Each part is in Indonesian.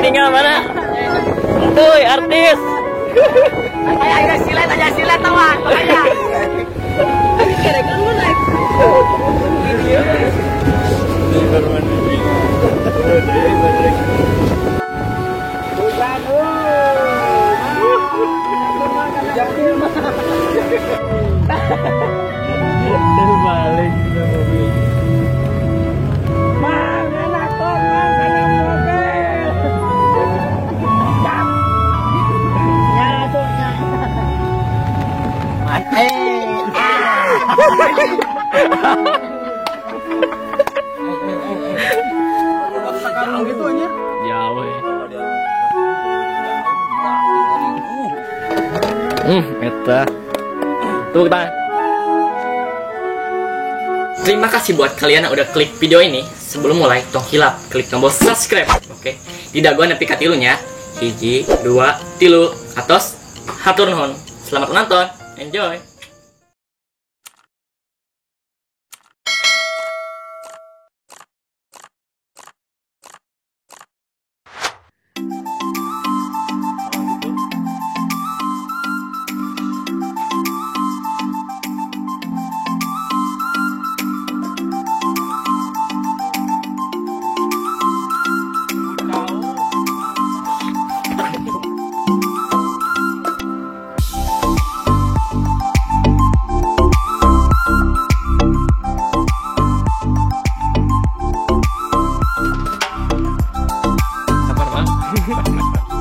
tinggal mana? Tuh artis. Ayo silet tawa. Ayo. Kira kan lu naik. Terbalik mobil. Jauh ya. Eta. Tepuk tangan. Terima kasih buat kalian yang udah klik video ini. Sebelum mulai, tong hilap klik tombol subscribe. Oke. Tidak gua nepi ka tilunya. 1, 2, 3, atos. Hatur nuhun. Selamat menonton. Enjoy.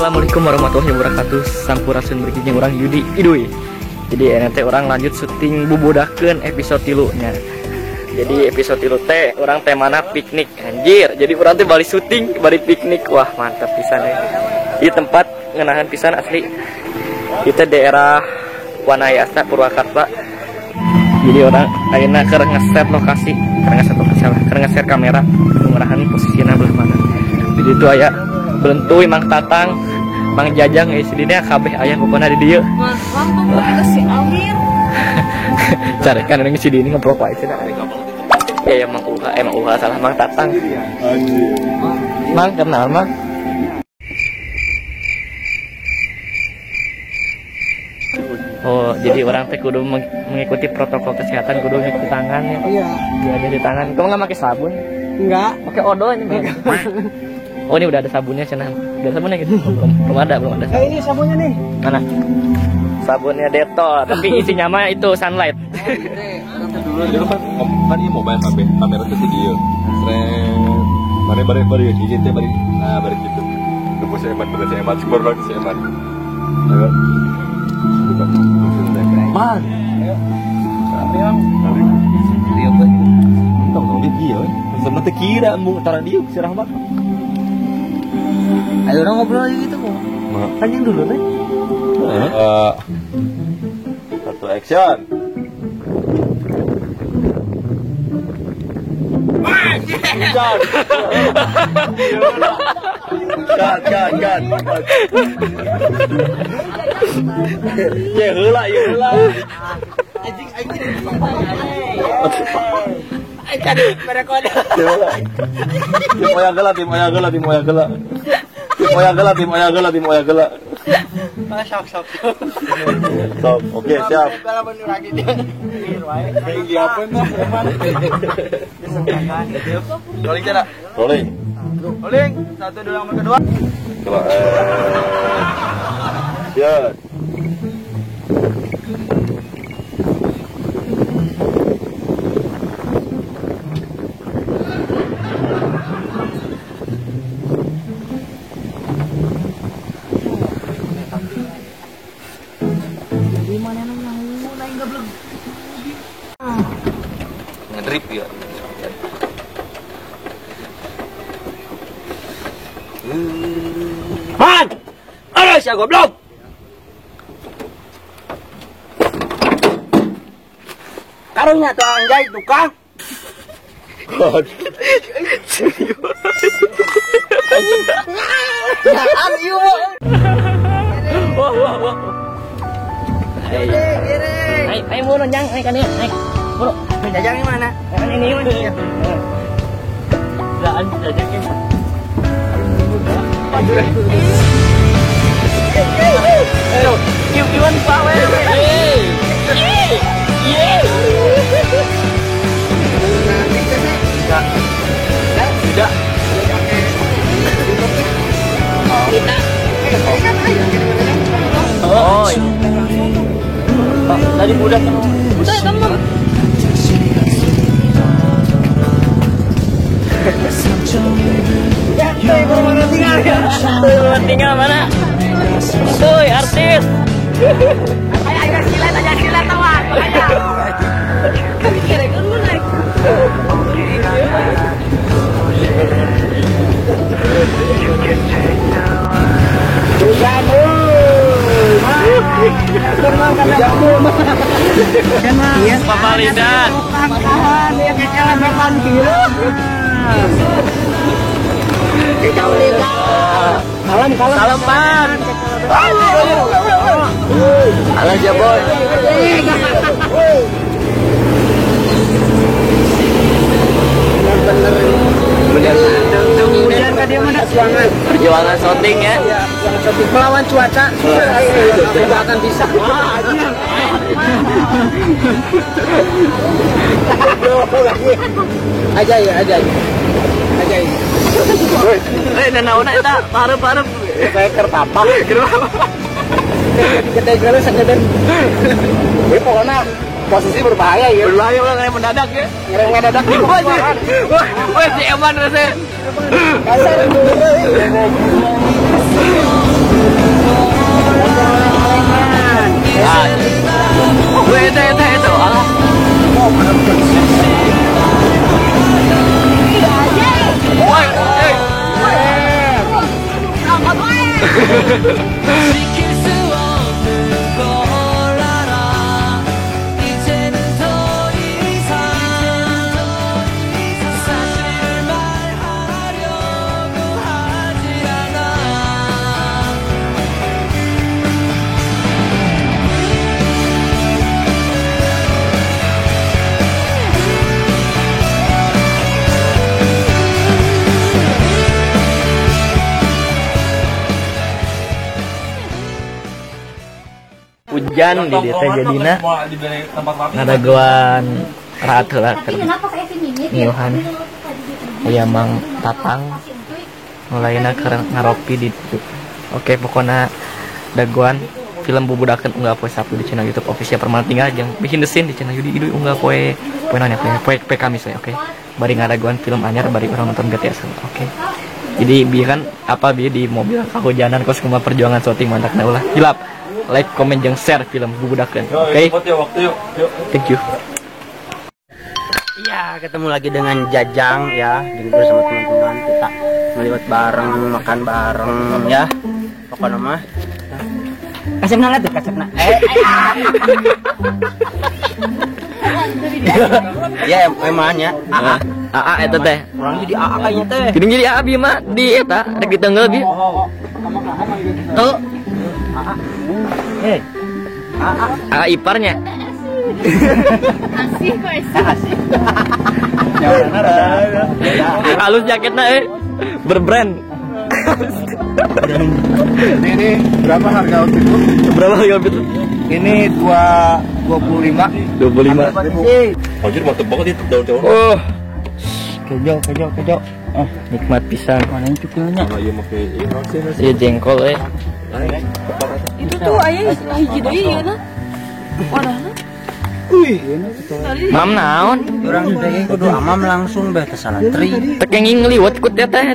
Assalamualaikum warahmatullahi wabarakatuh. Sampurasun berkijing orang Yudi Idui. Jadi nanti orang lanjut syuting bubudakeun episode 3-nya. Jadi episode 3 teh orang temana piknik anjir. Jadi orang teh balik syuting, balik piknik. Wah, mantap pisan ya. Di tempat ngenahan pisan asli. Kita daerah Wanayasa Purwakarta. Jadi orang ayeuna keur ngeset lokasi, keur ngeset kamera, ngenahan posisinya belah mana. Jadi itu aya Belentuy Mang Tatang, Mang Jajang geus di dinya kabeh aya pokona di dieu. Wah, si Amir. Carekan geus di dieu ngeprok wae cenah. Ya Mang Uha salah Mang Tatang. Mang kenal Mang. Oh, jadi orang teh kudu mengikuti protokol kesehatan, kudu nyuci tangan ya. Iya. Iya, jadi tangan. Kamu nggak pakai sabun? Enggak. Pakai odol ini. Oh, ini udah ada sabunnya cenah. Udah sabunnya gitu? Belum ada. Ini sabunnya nih. Mana? Sabunnya Dettol, tapi isinya mah itu Sunlight. Dulu kan ini mobile HP, kamera tuh video. Seret. Bare gigi teh bare. Nah, bare gitu. Tunggu saya hemat, skor lagi saya hemat. Ayo. Man. Ayo. Dia apa? Tong dia. Sama teh kira mu tara dia si Rahmat. Ayo orang ngobrol lagi gitu kok. Panjang dulu nih. Satu action. Gan. Ya heula. Anjing. Kan pada kode. Tim Oya gela. Sok. Oke, siap. Kalau bener lagi dia. Ini apa nah? Rolling cara. Rolling. 1 2 yang kedua. Coba. Ya. Ngedrip ya. Man! Aduh, si goblok. Karunya tuh anjay tukang. Jangan ieu. Wah. Ayo mulu jang, kan ya. Mulu. Jajang di mana? Kan ini mana ya? Jajang ini. Iwan power. Tidak. Oh. Tadi budak. Udah kamu. Tinggal mana? Tuh, artis. Ayo silat tawan. Kira kan lu naik. Papa Linda. Salam Pan. Halo Jaboy. Hujan kan dia mana Perjuangan shooting ya. melawan cuaca. Tidak akan bisa. Aja. Nanauna eta pareup-pareup. Saya kertapa. Kita jalan sekedar. Ini pokoknya posisi berbahaya ya. Berbahaya ulah kayak mendadak ya. Ngereng mendadak di bawah. Wah, si Eman rasanya. Kasar Ah. Weh, itu. Alah. Woi, hujan di DT jadina ngadaguan raat heula keur niuhan aya Mang Tatang mulaina keur ngaropi di oke pokona daguan film bubudakeun unggah poe Sabtu di channel YouTube official Permana Tinggal jeung bikin the scene di channel Yudi Idui unggah poe poe Kamis we oke bari ngadaguan film anyar bari urang nonton GTS oke jadi biar kan apa biar di mobil kehujanan kos kumaha perjuangan syuting mantakna ulah hilap like, comment, dan share film bubudakeun. Oke. Yuk. Thank you. Iya, ketemu lagi dengan Jajang ya, bersama teman-teman kita meliwat bareng, makan bareng ya. Pokoknya mah kasepna tuh, kasepna. Ya emangnya AA eta teh. orang jadi AA kayaknya teh. Gini jadi abi mah di eta rek ditenggel bi. Tuh. AA iparnya. Asih kok asih. Halus jaketnya berbrand. Ini berapa harga outfit lu? Berapa harga itu? Ini 25. 25. Anjir mantep banget itu daun-daun. Oh, Kejo. nikmat pisan. Mana yang cukilnya? Nah, iya make Iya jengkol Itu tuh ayah hiji deui ieu na. Wadahna. Mam naon? Orang teh kudu amam langsung beh ke salantri. Tekenging liwat ku teh teh.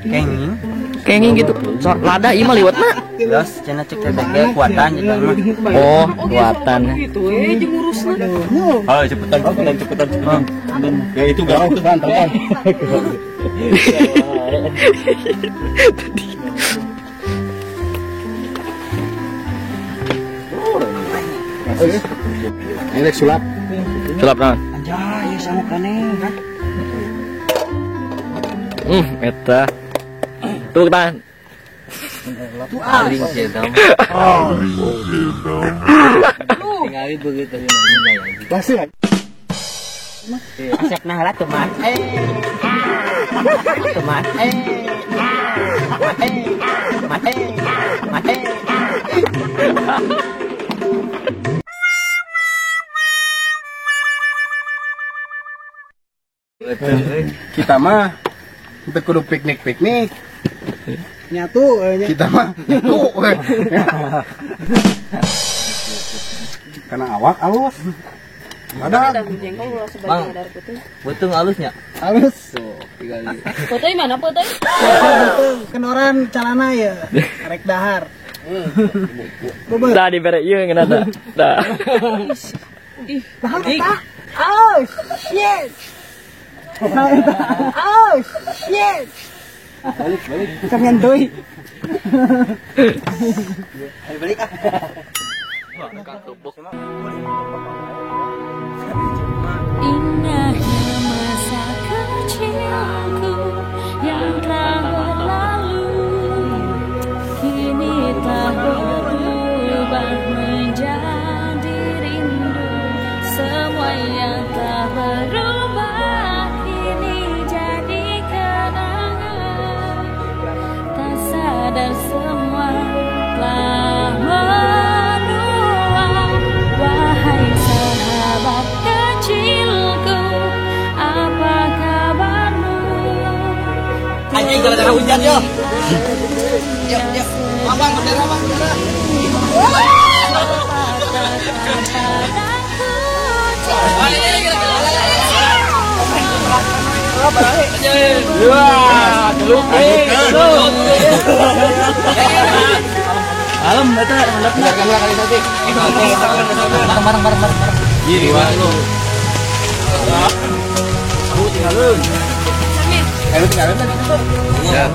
Kenging. Kenging gitu. So, lada ieu mah liwatna. Terus cenah cek teh ge kuatan gitu mah. Oh, kuatan. Gitu jeung urusna. Ah, cepetan. Ya itu galau tuh kan. Ini sulap. Sulap naon? Anjay, sama kane kan. Eta. Tuh tan. Aling sedam. Tingali begitu ya. Pasti. Asep nah lah teman. Teman. Kita mah sampai kudu piknik nyatu kita mah nyatu karena awak halus ada jengkol ulah sebagai ada putih. Betung halusnya. halus Putih mana putih? kenoran calana ya rek dahar Dah dibere ieu ngeuna da. Dah. oh shit oh shit balik kangen doi balik Indahnya masa kecilku yang telah berlalu, kini telah berubah menjadi rindu. Semua yang telah berubah kini jadi kenangan. Tak sadar semua telah menua. Wahai sahabat kecilku, apa kabarmu? anjing gara-gara hujan yo yuk abang bendera bang Alam eta handapna kali tadi. Bareng. Iri wah lu. Aku tinggalin. Ayo tinggalin tadi. Ya.